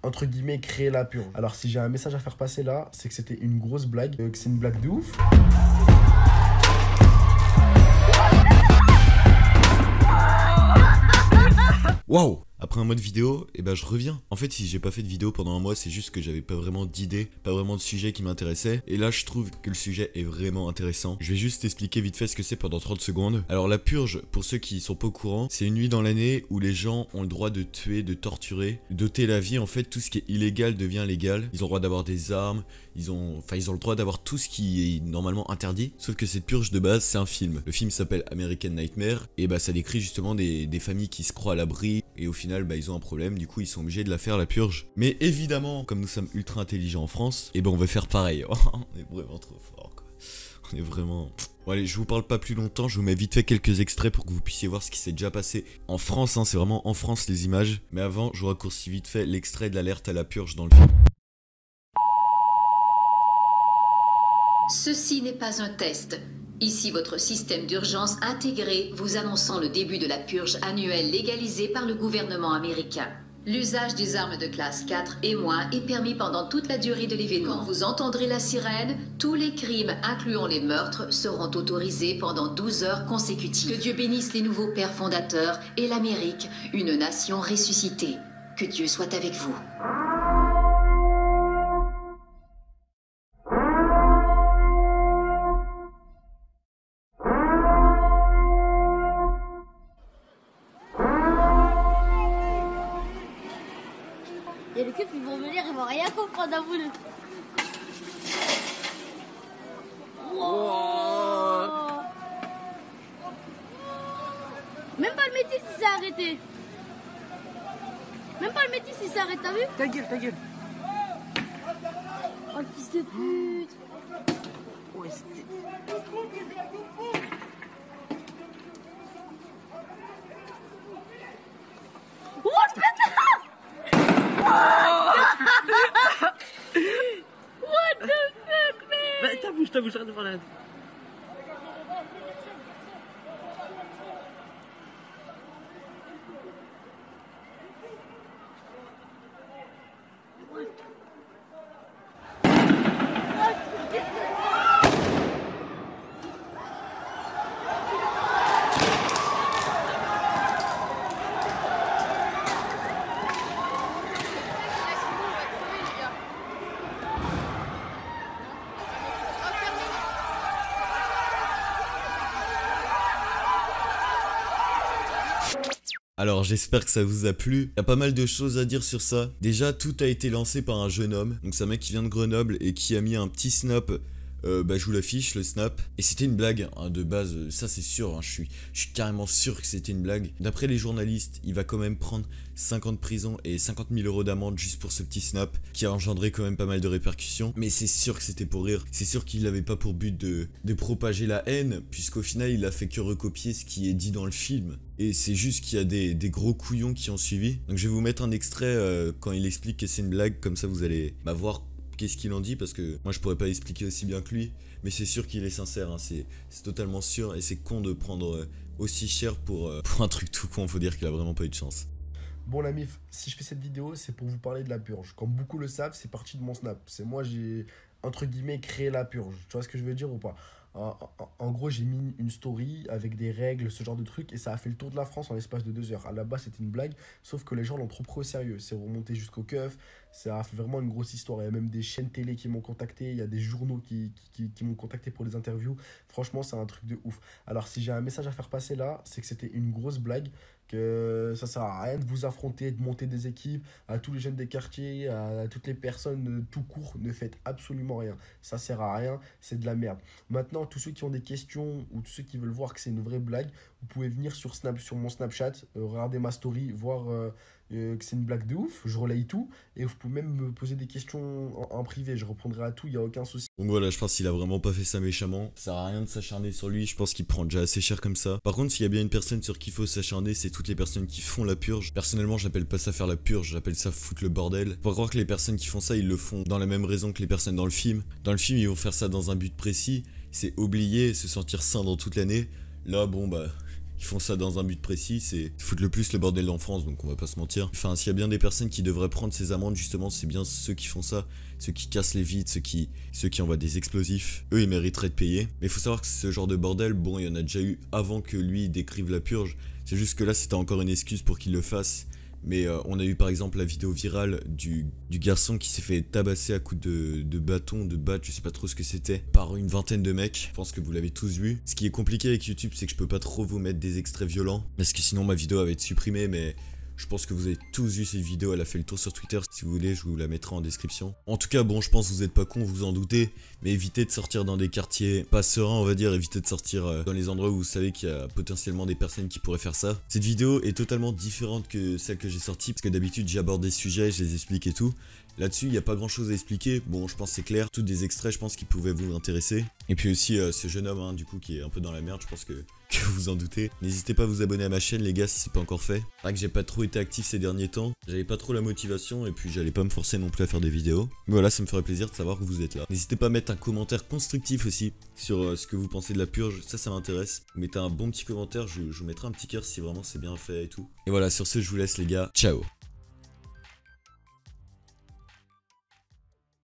entre guillemets, créé la purge. Alors si j'ai un message à faire passer là, c'est que c'était une grosse blague, que c'est une blague de ouf. Waouh! Après un mois de vidéo, et ben je reviens. En fait, si j'ai pas fait de vidéo pendant un mois, c'est juste que j'avais pas vraiment d'idées, pas vraiment de sujet qui m'intéressait. Et là, je trouve que le sujet est vraiment intéressant. Je vais juste expliquer vite fait ce que c'est pendant 30 secondes. Alors la purge, pour ceux qui sont pas au courant, c'est une nuit dans l'année où les gens ont le droit de tuer, de torturer, d'ôter la vie. En fait, tout ce qui est illégal devient légal. Ils ont le droit d'avoir des armes, ils ont le droit d'avoir tout ce qui est normalement interdit. Sauf que cette purge de base, c'est un film. Le film s'appelle American Nightmare, et bah ça décrit justement des familles qui se croient à l'abri, et au final, bah ils ont un problème, du coup ils sont obligés de la faire la purge. Mais évidemment, comme nous sommes ultra intelligents en France, et ben on va faire pareil. On est vraiment trop fort quoi. On est vraiment... Bon allez, je vous parle pas plus longtemps, je vous mets vite fait quelques extraits pour que vous puissiez voir ce qui s'est déjà passé en France, hein, c'est vraiment en France les images. Mais avant, je vous raccourcis vite fait l'extrait de l'alerte à la purge dans le film. Ceci n'est pas un test. Ici votre système d'urgence intégré vous annonçant le début de la purge annuelle légalisée par le gouvernement américain. L'usage des armes de classe 4 et moins est permis pendant toute la durée de l'événement. Quand vous entendrez la sirène, tous les crimes, incluant les meurtres, seront autorisés pendant 12 heures consécutives. Que Dieu bénisse les nouveaux pères fondateurs et l'Amérique, une nation ressuscitée. Que Dieu soit avec vous. Et les keufs ils vont venir, ils vont rien comprendre à vous. Wow. Même pas le métis il s'est arrêté. Même pas le métis il s'est arrêté, t'as vu? Ta gueule, ta gueule. Oh le fils de pute. Ouais, c'était... Oh le pétard. What the fuck, man? Bah, ta bouche, arrête de parler. Alors j'espère que ça vous a plu, il y a pas mal de choses à dire sur ça. Déjà tout a été lancé par un jeune homme, donc c'est un mec qui vient de Grenoble et qui a mis un petit snap, bah je vous l'affiche le snap. Et c'était une blague hein, de base, ça c'est sûr, hein, je suis carrément sûr que c'était une blague. D'après les journalistes, il va quand même prendre 5 ans de prison et 50 000 € d'amende juste pour ce petit snap, qui a engendré quand même pas mal de répercussions. Mais c'est sûr que c'était pour rire, c'est sûr qu'il n'avait pas pour but de propager la haine, puisqu'au final il a fait que recopier ce qui est dit dans le film. Et c'est juste qu'il y a des gros couillons qui ont suivi. Donc je vais vous mettre un extrait quand il explique que c'est une blague, comme ça vous allez voir qu'est-ce qu'il en dit, parce que moi je pourrais pas expliquer aussi bien que lui, mais c'est sûr qu'il est sincère, hein, c'est totalement sûr, et c'est con de prendre aussi cher pour un truc tout con, faut dire qu'il a vraiment pas eu de chance. Bon la mif, si je fais cette vidéo, c'est pour vous parler de la purge. Comme beaucoup le savent, c'est parti de mon snap. C'est moi, j'ai, entre guillemets, créé la purge. Tu vois ce que je veux dire ou pas? En gros, j'ai mis une story avec des règles, ce genre de trucs, et ça a fait le tour de la France en l'espace de 2 heures. À la base, c'était une blague, sauf que les gens l'ont trop pris au sérieux. C'est remonté jusqu'au keuf, ça a fait vraiment une grosse histoire. Il y a même des chaînes télé qui m'ont contacté, il y a des journaux qui m'ont contacté pour des interviews. Franchement, c'est un truc de ouf. Alors, si j'ai un message à faire passer là, c'est que c'était une grosse blague, que ça sert à rien de vous affronter, de monter des équipes. À tous les jeunes des quartiers, à toutes les personnes tout court, ne faites absolument rien. Ça sert à rien, c'est de la merde. Maintenant, tous ceux qui ont des questions ou tous ceux qui veulent voir que c'est une vraie blague, vous pouvez venir sur mon Snapchat, regarder ma story, voir que c'est une blague de ouf, je relaye tout, et vous pouvez même me poser des questions en privé, je répondrai à tout, il n'y a aucun souci. Donc voilà, je pense qu'il a vraiment pas fait ça méchamment, ça sert à rien de s'acharner sur lui, je pense qu'il prend déjà assez cher comme ça. Par contre, s'il y a bien une personne sur qui il faut s'acharner, c'est toutes les personnes qui font la purge. Personnellement, j'appelle pas ça faire la purge, j'appelle ça foutre le bordel. Faut croire que les personnes qui font ça, ils le font dans la même raison que les personnes dans le film. Dans le film, ils vont faire ça dans un but précis, c'est oublier, se sentir sain dans toute l'année. Là, bon bah... ils font ça dans un but précis, c'est foutre le plus le bordel en France, donc on va pas se mentir. Enfin, s'il y a bien des personnes qui devraient prendre ces amendes, justement, c'est bien ceux qui font ça, ceux qui cassent les vitres, ceux qui envoient des explosifs. Eux, ils mériteraient de payer. Mais il faut savoir que ce genre de bordel, bon, il y en a déjà eu avant que lui décrive la purge. C'est juste que là, c'était encore une excuse pour qu'il le fasse. Mais on a eu par exemple la vidéo virale du garçon qui s'est fait tabasser à coups de bâton, de batte, je sais pas trop ce que c'était, par une vingtaine de mecs. Je pense que vous l'avez tous vu. Ce qui est compliqué avec YouTube, c'est que je peux pas trop vous mettre des extraits violents, parce que sinon ma vidéo va être supprimée, mais... Je pense que vous avez tous vu cette vidéo, elle a fait le tour sur Twitter. Si vous voulez, je vous la mettrai en description. En tout cas, bon, je pense que vous êtes pas cons, vous en doutez. Mais évitez de sortir dans des quartiers pas sereins, on va dire. Évitez de sortir dans les endroits où vous savez qu'il y a potentiellement des personnes qui pourraient faire ça. Cette vidéo est totalement différente que celle que j'ai sortie. Parce que d'habitude, j'aborde des sujets, je les explique et tout. Là-dessus, il n'y a pas grand-chose à expliquer. Bon, je pense que c'est clair. Tous des extraits, je pense, qui pouvaient vous intéresser. Et puis aussi, ce jeune homme, hein, du coup, qui est un peu dans la merde, je pense que vous en doutez. N'hésitez pas à vous abonner à ma chaîne, les gars, si c'est pas encore fait. C'est vrai que j'ai pas trop été actif ces derniers temps. J'avais pas trop la motivation et puis j'allais pas me forcer non plus à faire des vidéos. Mais voilà, ça me ferait plaisir de savoir que vous êtes là. N'hésitez pas à mettre un commentaire constructif aussi sur ce que vous pensez de la purge. Ça m'intéresse. Mettez un bon petit commentaire, je vous mettrai un petit cœur si vraiment c'est bien fait et tout. Et voilà, sur ce, je vous laisse, les gars. Ciao.